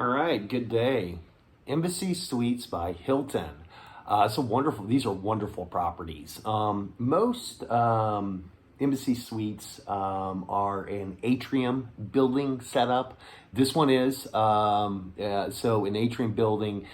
All right, good day. Embassy Suites by Hilton. These are wonderful properties. Most Embassy Suites are an atrium building setup. This one is an atrium building.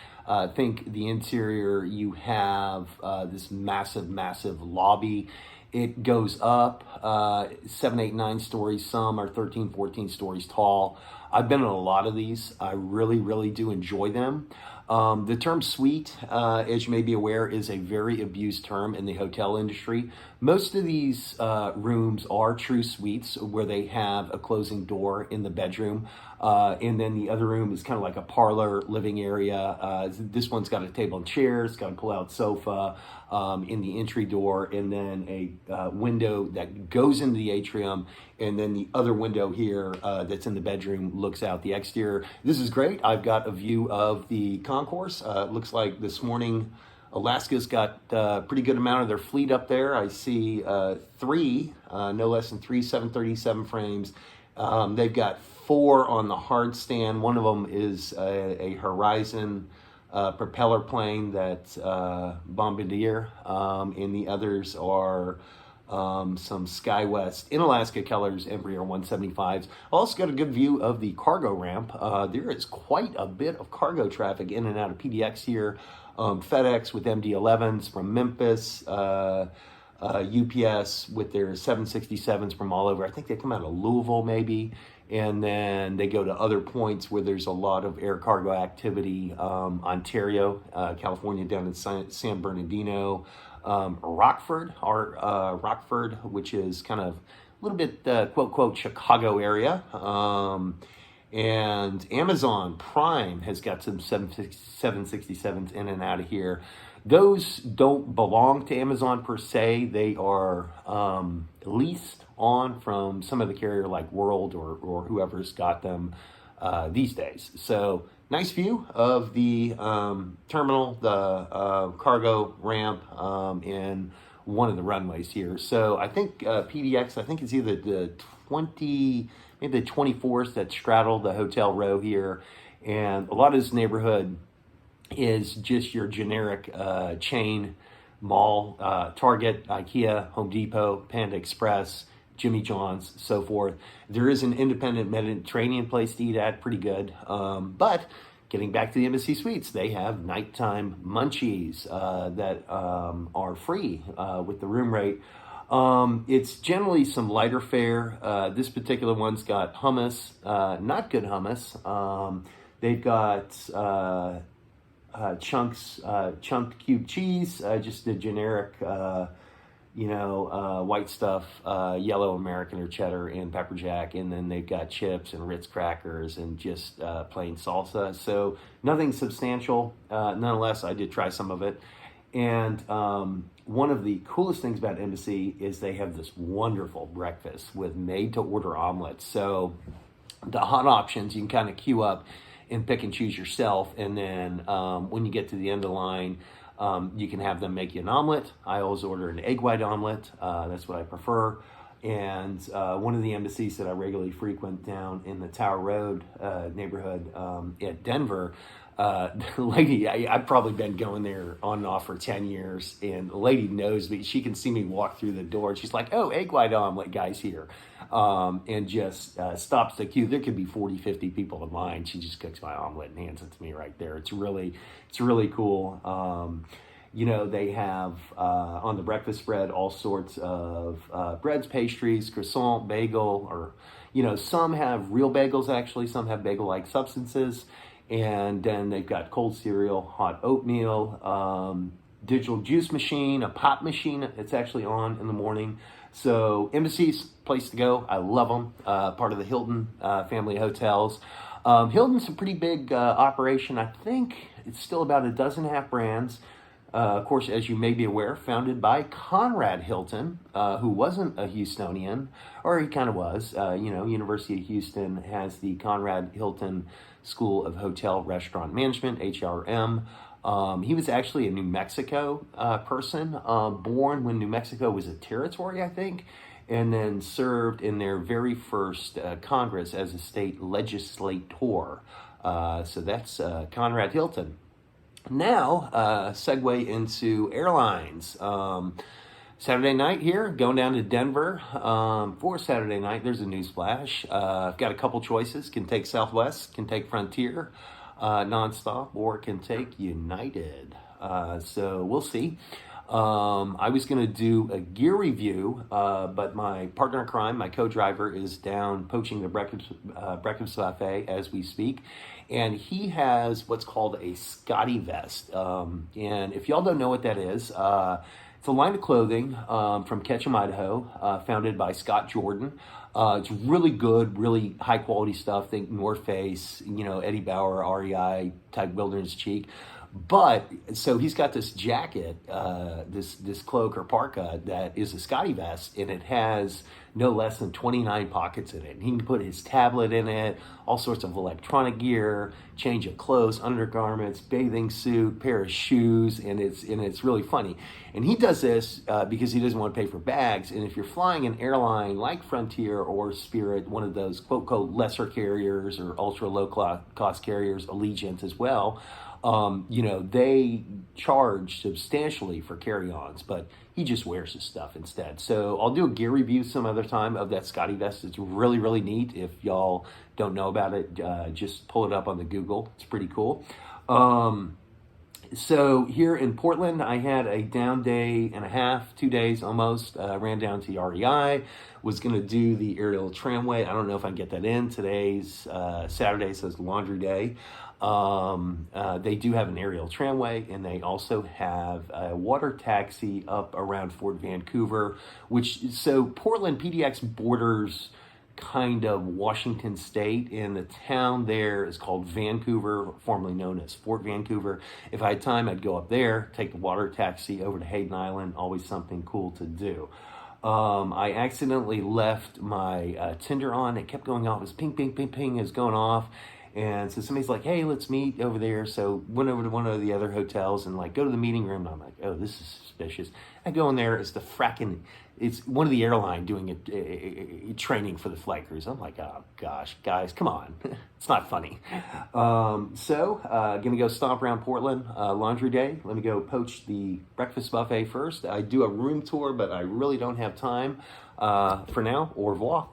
Think the interior, you have this massive lobby. It goes up 7, 8, 9 stories. Some are 13, 14 stories tall. I've been in a lot of these. I really do enjoy them. The term suite, as you may be aware, is a very abused term in the hotel industry. Most of these rooms are true suites where they have a closing door in the bedroom. And then the other room is kind of like a parlor living area. This one's got a table and chairs, got a pull-out sofa in the entry door, and then a window that goes into the atrium, and then the other window here that's in the bedroom looks out the exterior. This is great. I've got a view of the concourse. It looks like this morning Alaska's got a pretty good amount of their fleet up there. I see no less than three 737 frames. They've got 4 on the hard stand. One of them is a Horizon propeller plane that's Bombardier, and the others are some SkyWest in Alaska colors Embraer 175s. Also got a good view of the cargo ramp. There is quite a bit of cargo traffic in and out of PDX here. FedEx with MD-11s from Memphis. UPS with their 767s from all over. I think they come out of Louisville maybe, and then they go to other points where there's a lot of air cargo activity. Ontario, California, down in San Bernardino, Rockford, which is kind of a little bit quote quote Chicago area. And Amazon Prime has got some 767s in and out of here. Those don't belong to Amazon per se. They are leased on from some of the carrier like World or whoever's got them these days. So nice view of the terminal, the cargo ramp, and one of the runways here. So I think PDX, I think it's either the 20, maybe the 24s that straddle the hotel row here. And a lot of this neighborhood is just your generic chain mall, Target, IKEA, Home Depot, Panda Express, Jimmy John's, so forth. There is an independent Mediterranean place to eat at, pretty good. But getting back to the Embassy Suites, they have nighttime munchies that are free with the room rate. It's generally some lighter fare. This particular one's got hummus, not good hummus. They've got chunked cube cheese, just the generic, white stuff, yellow American or cheddar and pepper jack, and then they've got chips and Ritz crackers and just plain salsa. So nothing substantial. Nonetheless, I did try some of it. And one of the coolest things about Embassy is they have this wonderful breakfast with made-to-order omelets. So the hot options, you can kind of queue up and pick and choose yourself. And then when you get to the end of the line, you can have them make you an omelet. I always order an egg white omelet. That's what I prefer. And one of the embassies that I regularly frequent down in the Tower Road neighborhood at Denver, the lady, I've probably been going there on and off for 10 years, and the lady knows me. She can see me walk through the door. She's like, "Oh, egg white omelet guy's here," and just stops the queue. There could be 40, 50 people in line. She just cooks my omelet and hands it to me right there. It's really cool. They have on the breakfast spread all sorts of breads, pastries, croissant, bagel, or, some have real bagels actually, some have bagel-like substances. And then they've got cold cereal, hot oatmeal, digital juice machine, a pop machine that's actually on in the morning. So Embassy's place to go. I love them. Part of the Hilton family hotels. Hilton's a pretty big operation. I think it's still about 12.5 brands. Of course, as you may be aware, founded by Conrad Hilton, who wasn't a Houstonian, or he kind of was. University of Houston has the Conrad Hilton School of Hotel Restaurant Management, HRM. He was actually a New Mexico person, born when New Mexico was a territory, I think, and then served in their very first Congress as a state legislator. So that's Conrad Hilton. Now, segue into airlines. Saturday night here, going down to Denver for Saturday night. There's a news flash. I've got a couple choices. Can take Southwest, can take Frontier nonstop, or can take United. So we'll see. I was going to do a gear review, but my partner in crime, my co-driver, is down poaching the breakfast buffet as we speak. And he has what's called a SCOTTeVEST. And if y'all don't know what that is, it's a line of clothing from Ketchum, Idaho, founded by Scott Jordan. It's really good, really high quality stuff. Think North Face, Eddie Bauer, REI type wilderness cheek. But so he's got this jacket, this cloak or parka that is a SCOTTeVEST, and it has no less than 29 pockets in it. And he can put his tablet in it, all sorts of electronic gear, change of clothes, undergarments, bathing suit, pair of shoes, and it's really funny. And he does this because he doesn't want to pay for bags. And if you're flying an airline like Frontier or Spirit, one of those quote lesser carriers or ultra low cost carriers, Allegiant as well. They charge substantially for carry-ons, but he just wears his stuff instead. So I'll do a gear review some other time of that SCOTTeVEST. It's really, really neat. If y'all don't know about it, just pull it up on the Google. It's pretty cool. So here in Portland, I had a down day and a half, 2 days almost. Ran down to REI, was going to do the aerial tramway. I don't know if I can get that in. Today's Saturday, so it's laundry day. They do have an aerial tramway, and they also have a water taxi up around Fort Vancouver, so Portland PDX borders kind of Washington State, and the town there is called Vancouver, formerly known as Fort Vancouver. If I had time, I'd go up there, take the water taxi over to Hayden Island, always something cool to do. I accidentally left my Tinder on. It kept going off. It was ping, ping, ping, ping. It was going off. And so somebody's like, hey, let's meet over there. So went over to one of the other hotels and go to the meeting room. And I'm like, oh, this is suspicious. I go in there. It's one of the airline doing a training for the flight crews. I'm like, oh gosh, guys, come on. It's not funny. Gonna go stomp around Portland, laundry day. Let me go poach the breakfast buffet first. I do a room tour, but I really don't have time for now. Au revoir.